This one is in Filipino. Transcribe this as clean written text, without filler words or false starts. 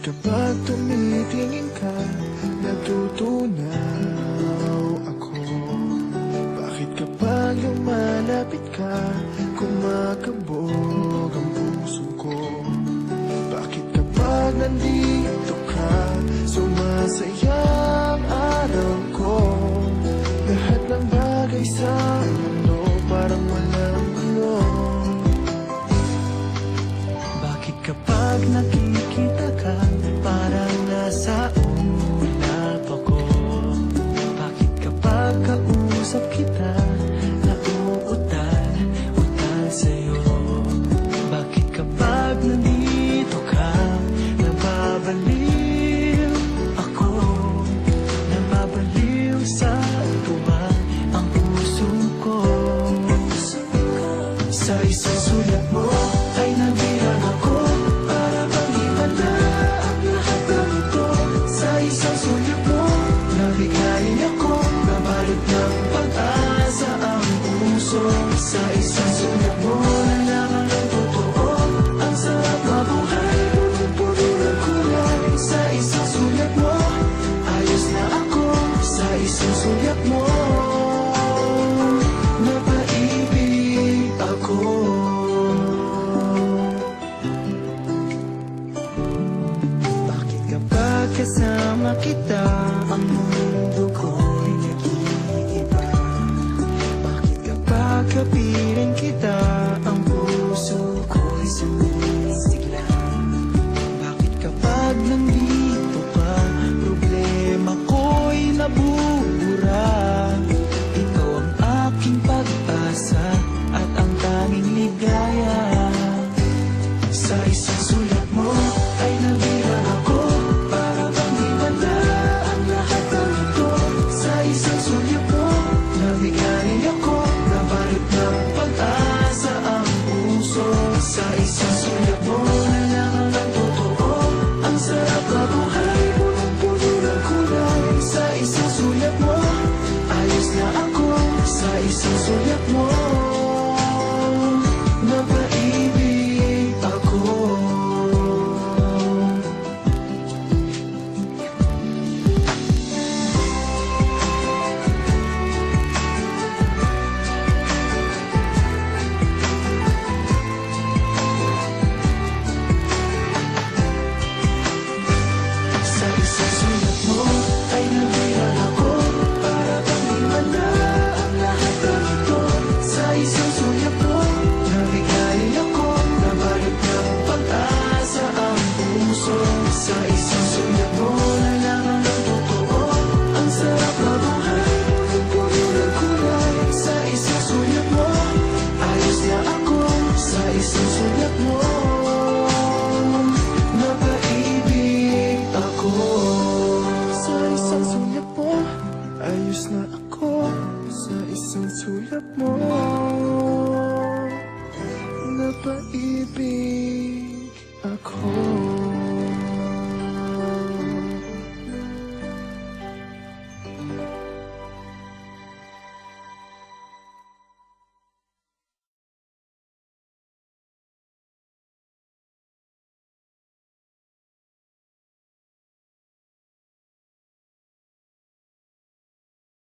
kapag tumitingin ka, natutunaw ako? Bakit kapag lumalapit ka, kumakabog ang puso ko? Bakit kapag nandito ka, sumasaya ang araw ko? Lahat ng bagay sa mundo parang walang gulo. Bakit kapag nakikita ka, parang nasa ulap ako? Bakit kapag kausap kita, nauutal sa'yo? Bakit kapag nandito ka, nababaliw ako? Nababaliw sa tuwa ang puso ko. Sa isang sulat mo ay nabilang ako, para bang himala ang lahat ng ito. Sa isang sulat mo, nabigayin ako, nabalot ng pag-asa ang puso. Sa isang sulat mo, nalaman ang totoo, ang sarap mabuhay, punong-puno ng kulay. Sa isang sulat mo, ayos na ako. Sa isang sulat mo, napaibig ako. Bakit kapag kasama kita, ang mundo ko'y nag-iiba? Bakit kapag kapiling kita, ang puso ko'y sumisigla? Bakit kapag nandito ka, problema ko'y nabubura? Ikaw ang aking pag-asa at ang tanging ligaya. Sa isang sulat mo ay nabilang ako, para bang himala ang lahat ng ito. Sa isang sulat mo, nabigayin ako, nabalot ng pag-asa ang puso. Sa isang sulat mo, nalaman ang totoo, ang sarap mabuhay, punong-puno ng kulay. Sa isang sulat mo, ayos na ako. Sa isang sulat mo, napaibig ako. Sa isang sulat mo ay nabilang ako, para bang himala ang lahat ng ito. Sa isang sulat mo, nabigayin ako, nabalot ng pag-asa ang puso. Sa isang